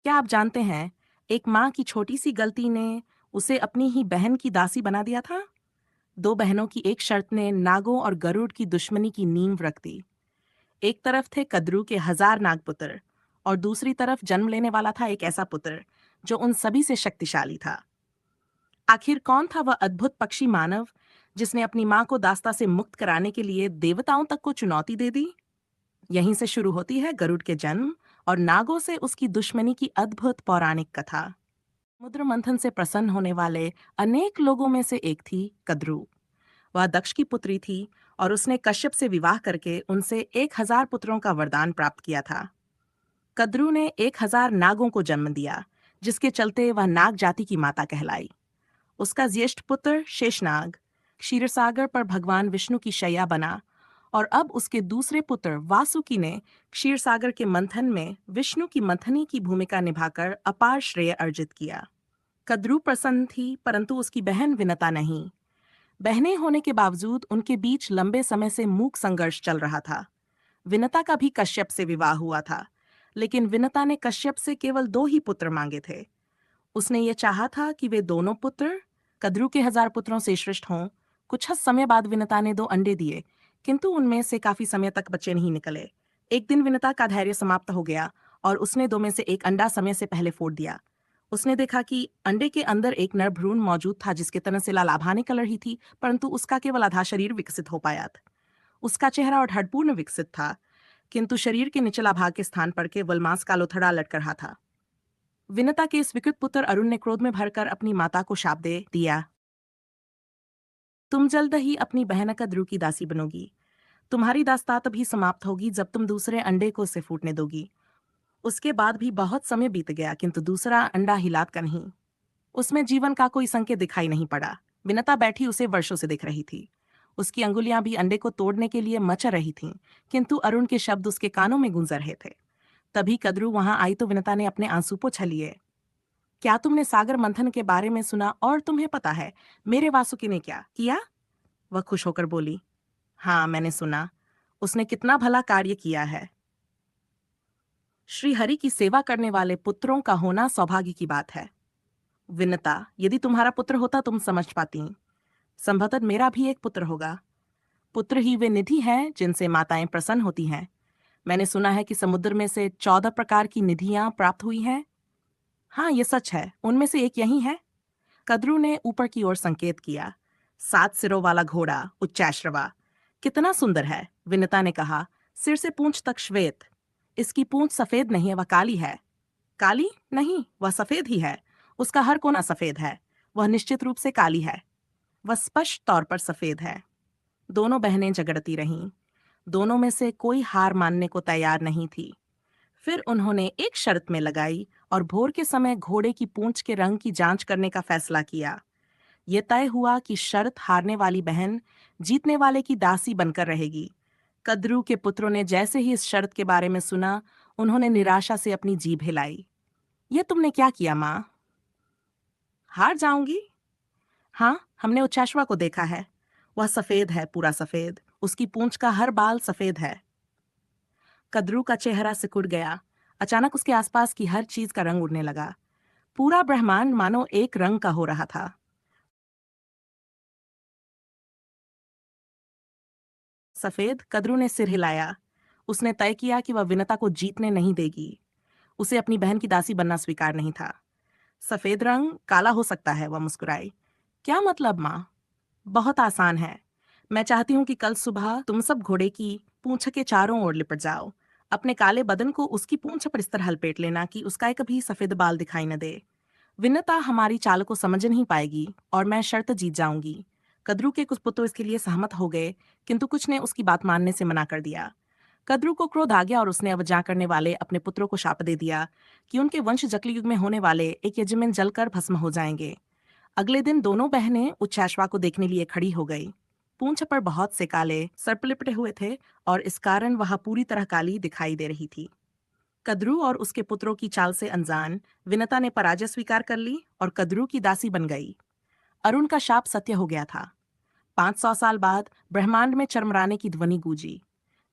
क्या आप जानते हैं, एक माँ की छोटी सी गलती ने उसे अपनी ही बहन की दासी बना दिया था। दो बहनों की एक शर्त ने नागों और गरुड़ की दुश्मनी की नींव रख दी। एक तरफ थे कद्रू के 1000 नागपुत्र और दूसरी तरफ जन्म लेने वाला था एक ऐसा पुत्र जो उन सभी से शक्तिशाली था। आखिर कौन था वह अद्भुत पक्षी मानव जिसने अपनी माँ को दास्ता से मुक्त कराने के लिए देवताओं तक को चुनौती दे दी? यहीं से शुरू होती है गरुड़ के जन्म और नागों से उसकी दुश्मनी की अद्भुत पौराणिक कथा। समुद्र मंथन से प्रसन्न होने वाले अनेक लोगों में से एक थी कद्रू। वह दक्ष की पुत्री थी और उसने कश्यप से विवाह करके उनसे 1000 पुत्रों का वरदान प्राप्त किया था। कद्रू ने 1000 नागों को जन्म दिया, जिसके चलते वह नाग जाति की माता कहलाई। उसका ज्येष्ठ पुत्र शेषनाग क्षीरसागर पर भगवान विष्णु की शैया बना और अब उसके दूसरे पुत्र वासुकी ने क्षीरसागर के मंथन में विष्णु की मंथनी की भूमिका निभाकर अपार श्रेय अर्जित किया। कद्रू प्रसन्न थी, परंतु उसकी बहन विनता नहीं। बहनें होने के बावजूद उनके बीच लंबे समय से मूक संघर्ष चल रहा था। विनता का भी कश्यप से विवाह हुआ था, लेकिन विनता ने कश्यप से केवल 2 ही पुत्र मांगे थे। उसने ये चाहा था कि वे दोनों पुत्र कद्रू के 1000 पुत्रों से श्रेष्ठ हों। कुछ समय बाद विनता ने 2 अंडे दिए, किंतु उनमें से काफी समय तक बच्चे नहीं निकले। एक दिन विनता का धैर्य समाप्त हो गया और उसने 2 में से एक अंडा समय से पहले फोड़ दिया। उसने देखा कि अंडे के अंदर एक नर भ्रूण मौजूद था जिसके तन से लालाभाने कलर ही थी, परंतु उसका केवल आधा शरीर विकसित हो पाया था। उसका चेहरा और हड्डपूर्ण विकसित था, किंतु शरीर के निचला भाग के स्थान पर केवल मांस का लोथड़ा लटक रहा था। विनता के इस विकृत पुत्र अरुण ने क्रोध में भरकर अपनी माता को शाप दे दिया, तुम जल्द ही अपनी बहन कद्रू की दासी बनोगी। तुम्हारी दास्ता तभी समाप्त होगी जब तुम दूसरे अंडे को उसे फूटने दोगी। उसके बाद भी बहुत समय बीत गया, किंतु दूसरा अंडा हिलात का नहीं। उसमें जीवन का कोई संकेत दिखाई नहीं पड़ा। विनता बैठी उसे वर्षों से दिख रही थी। उसकी अंगुलियां भी अंडे को तोड़ने के लिए मच रही थीं, किंतु अरुण के शब्द उसके कानों में गूंज रहे थे। तभी कद्रू वहां आई तो विनता ने अपने आंसू पोंछ लिए। क्या तुमने सागर मंथन के बारे में सुना और तुम्हें पता है मेरे वासुकी ने क्या किया? वह खुश होकर बोली, हाँ मैंने सुना। उसने कितना भला कार्य किया है। श्री हरि की सेवा करने वाले पुत्रों का होना सौभाग्य की बात है। विनता, यदि तुम्हारा पुत्र होता तुम समझ पाती। संभवतः मेरा भी एक पुत्र होगा। पुत्र ही वे निधि हैं जिनसे माताएं प्रसन्न होती हैं। मैंने सुना है कि समुद्र में से 14 प्रकार की निधियां प्राप्त हुई हैं। हाँ, ये सच है। उनमें से एक यही है। कद्रू ने ऊपर की ओर संकेत किया। 7 सिरों वाला घोड़ा, उच्चैश्रवा। कितना सुंदर है, विनता ने कहा। सिर से पूंछ तक श्वेत। इसकी पूंछ सफेद नहीं है, वह काली है। काली नहीं, वह सफेद ही है। उसका हर कोना सफेद है। वह निश्चित रूप से काली है। वह स्पष्ट तौर पर सफेद है। दोनों बहनें झगड़ती रहीं। दोनों में से कोई हार मानने को तैयार नहीं थी। फिर उन्होंने एक शर्त में लगाई और भोर के समय घोड़े की पूंछ के रंग की जांच करने का फैसला किया। यह तय हुआ कि शर्त हारने वाली बहन जीतने वाले की दासी बनकर रहेगी। कद्रू के पुत्रों ने जैसे ही इस शर्त के बारे में सुना, उन्होंने निराशा से अपनी जीभ हिलाई। यह तुमने क्या किया माँ? हार जाऊंगी? हाँ, हमने उच्चाश्वा को देखा है। वह सफेद है, पूरा सफेद। उसकी पूंछ का हर बाल सफेद है। कद्रू का चेहरा सिकुड़ गया। अचानक उसके आसपास की हर चीज का रंग उड़ने लगा। पूरा ब्रह्मांड मानो एक रंग का हो रहा था। सफेद, कद्रू ने सिर हिलाया। उसने तय किया कि वह विनता को जीतने नहीं देगी। उसे अपनी बहन की दासी बनना स्वीकार नहीं था। सफेद रंग काला हो सकता है, वह मुस्कुराई। क्या मतलब माँ? बहुत आसान है। मैं चाहती हूँ कि कल सुबह तुम सब घोड़े की पूंछ के चारों ओर लिपट जाओ। अपने काले बदन को उसकी पूंछ पर इस तरह लपेट लेना कि उसका एक भी सफेद बाल दिखाई न दे। विनता हमारी चाल को समझ नहीं पाएगी और मैं शर्त जीत जाऊंगी। कद्रू के कुछ पुत्र इसके लिए सहमत हो गए, किंतु कुछ ने उसकी बात मानने से मना कर दिया। कद्रू को क्रोध आ गया और उसने अब जा करने वाले अपने पुत्रों को शाप दे दिया कि उनके वंश जकली युग में होने वाले एक यज्ञ में जलकर भस्म हो जाएंगे। अगले दिन दोनों बहनें उच्चाश्वा को देखने लिए खड़ी हो गई। पूंछ पर बहुत से काले सर्प लिपटे हुए थे और इस कारण वह पूरी तरह काली दिखाई दे रही थी। कद्रू और उसके पुत्रों की चाल से अनजान विनता ने पराजय स्वीकार कर ली और कद्रू की दासी बन गई। अरुण का शाप सत्य हो गया था। 500 साल बाद ब्रह्मांड में चरमराने की ध्वनि गूंजी।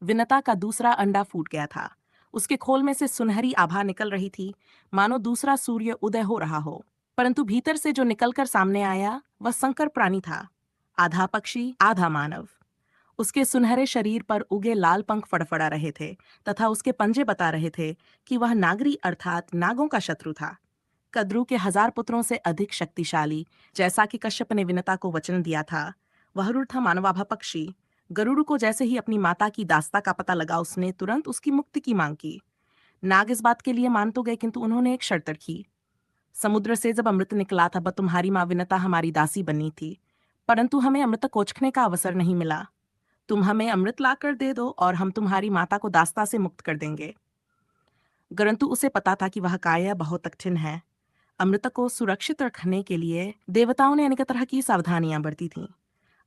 विनता का दूसरा अंडा फूट गया था। उसके खोल में से सुनहरी आभा निकल रही थी, मानो दूसरा सूर्य उदय हो रहा हो। परंतु भीतर से जो निकलकर सामने आया वह संकर प्राणी था, आधा पक्षी आधा मानव। उसके सुनहरे शरीर पर उगे लाल पंख फड़फड़ा रहे थे तथा उसके पंजे बता रहे थे कि वह नागरी अर्थात नागों का शत्रु था, कद्रू के 1000 पुत्रों से अधिक शक्तिशाली। जैसा कि कश्यप ने विनता को वचन दिया था, वह रूढ़ था मानवाभा पक्षी। गरुड़ को जैसे ही अपनी माता की दास्ता का पता लगा, उसने तुरंत उसकी मुक्ति की मांग की। नाग इस बात के लिए मान तो गए, किंतु उन्होंने एक शर्त रखी। समुद्र से जब अमृत निकला था, तब तुम्हारी माँ विनता हमारी दासी बनी थी, परंतु हमें अमृत कोचखने का अवसर नहीं मिला। तुम हमें अमृत लाकर दे दो और हम तुम्हारी माता को दास्ता से मुक्त कर देंगे। परंतु उसे पता था कि वह काया बहुत कठिन है। अमृत को सुरक्षित रखने के लिए देवताओं ने अनेक तरह की सावधानियां बरती थीं।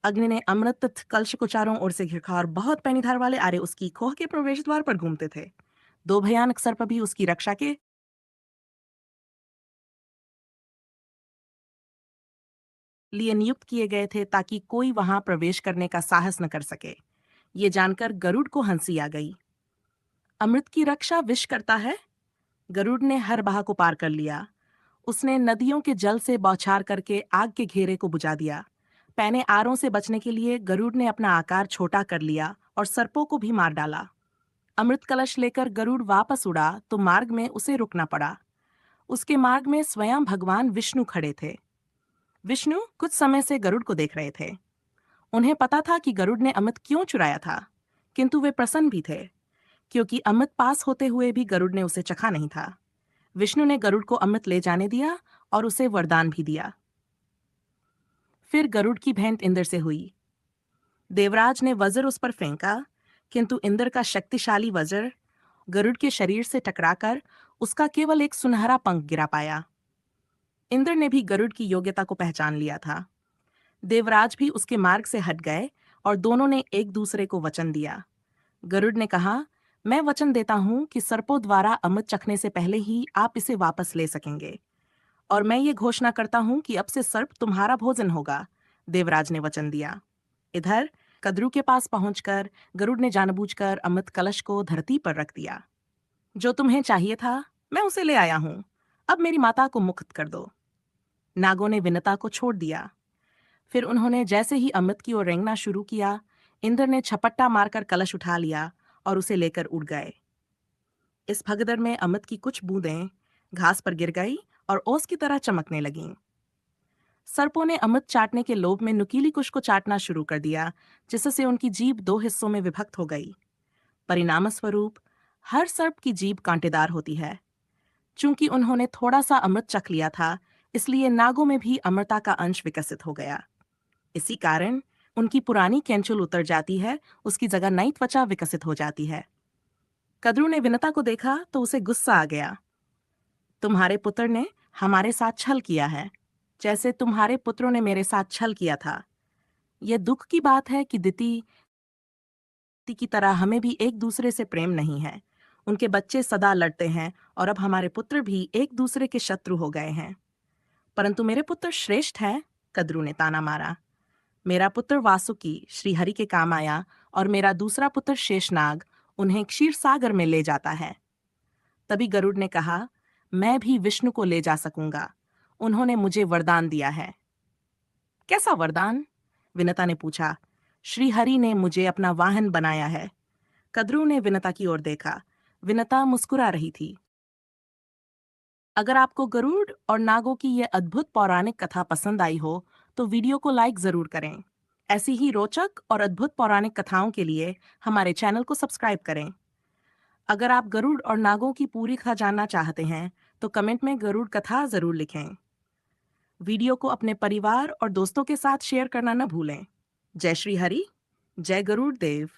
अग्नि ने अमृत कलश को चारों ओर से घिरखा और बहुत पैनीधार वाले आरे उसकी खोह के प्रवेश द्वार पर घूमते थे। 2 भयानक सर्प भी उसकी रक्षा के लिए नियुक्त किए गए थे, ताकि कोई वहां प्रवेश करने का साहस न कर सके। ये जानकर गरुड़ को हंसी आ गई। अमृत की रक्षा विष करता है? गरुड़ ने हर बहा को पार कर लिया। उसने नदियों के जल से बौछार करके आग के घेरे को बुझा दिया। पैने आरों से बचने के लिए गरुड़ ने अपना आकार छोटा कर लिया और सर्पों को भी मार डाला। अमृत कलश लेकर गरुड़ वापस उड़ा तो मार्ग में उसे रुकना पड़ा। उसके मार्ग में स्वयं भगवान विष्णु खड़े थे। विष्णु कुछ समय से गरुड़ को देख रहे थे। उन्हें पता था कि गरुड़ ने अमृत क्यों चुराया था, किंतु वे प्रसन्न भी थे, क्योंकि अमृत पास होते हुए भी गरुड़ ने उसे चखा नहीं था। विष्णु ने गरुड़ को अमृत ले जाने दिया और उसे वरदान भी दिया। फिर गरुड़ की भेंट इंद्र से हुई। देवराज ने वज्र उस पर फेंका, किंतु इंद्र का शक्तिशाली वज्र गरुड़ के शरीर से टकराकर उसका केवल एक सुनहरा पंख गिरा पाया। इंद्र ने भी गरुड़ की योग्यता को पहचान लिया था। देवराज भी उसके मार्ग से हट गए और दोनों ने एक दूसरे को वचन दिया। गरुड़ ने कहा, मैं वचन देता हूं कि सर्पों द्वारा अमृत चखने से पहले ही आप इसे वापस ले सकेंगे, और मैं ये घोषणा करता हूं कि अब से सर्प तुम्हारा भोजन होगा। देवराज ने वचन दिया। इधर कद्रू के पास पहुंचकर गरुड़ ने जानबूझकर अमृत कलश को धरती पर रख दिया। जो तुम्हें चाहिए था, मैं उसे ले आया हूं। अब मेरी माता को मुक्त कर दो। नागों ने विनता को छोड़ दिया। फिर उन्होंने जैसे ही अमृत की ओर रेंगना शुरू किया, इंद्र ने छपट्टा मारकर कलश उठा लिया और उसे लेकर उड़ गए। इस भगदड़ में अमृत की कुछ बूंदें घास पर गिर गई और ओस की तरह चमकने लगीं। सर्पों ने अमृत चाटने के लोभ में नुकीली कुश को चाटना शुरू कर दिया, जिससे उनकी जीभ 2 हिस्सों में विभक्त हो गई। परिणामस्वरूप हर सर्प की जीभ कांटेदार होती है। चूंकि उन्होंने थोड़ा सा अमृत चख लिया था, इसलिए नागों में भी अमृता का अंश विकसित हो गया। इसी कारण उनकी पुरानी कैंचुल उतर जाती है, उसकी जगह नई त्वचा विकसित हो जाती है। कद्रू ने विनता को देखा तो उसे गुस्सा आ गया। तुम्हारे पुत्र ने हमारे साथ छल किया है, जैसे तुम्हारे पुत्रों ने मेरे साथ छल किया था। यह दुख की बात है कि दिति की तरह हमें भी एक दूसरे से प्रेम नहीं है। उनके बच्चे सदा लड़ते हैं और अब हमारे पुत्र भी एक दूसरे के शत्रु हो गए हैं। परंतु मेरे पुत्र श्रेष्ठ हैं, कद्रू ने ताना मारा। मेरा पुत्र वासुकी श्रीहरि के काम आया और मेरा दूसरा पुत्र शेषनाग उन्हें क्षीर सागर में ले जाता है। तभी गरुड़ ने कहा, मैं भी विष्णु को ले जा सकूंगा। उन्होंने मुझे वरदान दिया है। कैसा वरदान? विनता ने पूछा। श्रीहरि ने मुझे अपना वाहन बनाया है। कद्रू ने विनता की ओर देखा। विनता मुस्कुरा रही थी। अगर आपको गरुड़ और नागों की यह अद्भुत पौराणिक कथा पसंद आई हो, तो वीडियो को लाइक जरूर करें। ऐसी ही रोचक और अद्भुत पौराणिक कथाओं के लिए हमारे चैनल को सब्सक्राइब करें। अगर आप गरुड़ और नागों की पूरी कथा जानना चाहते हैं, तो कमेंट में गरुड़ कथा जरूर लिखें। वीडियो को अपने परिवार और दोस्तों के साथ शेयर करना न भूलें। जय श्री हरि, जय गरुड़ देव।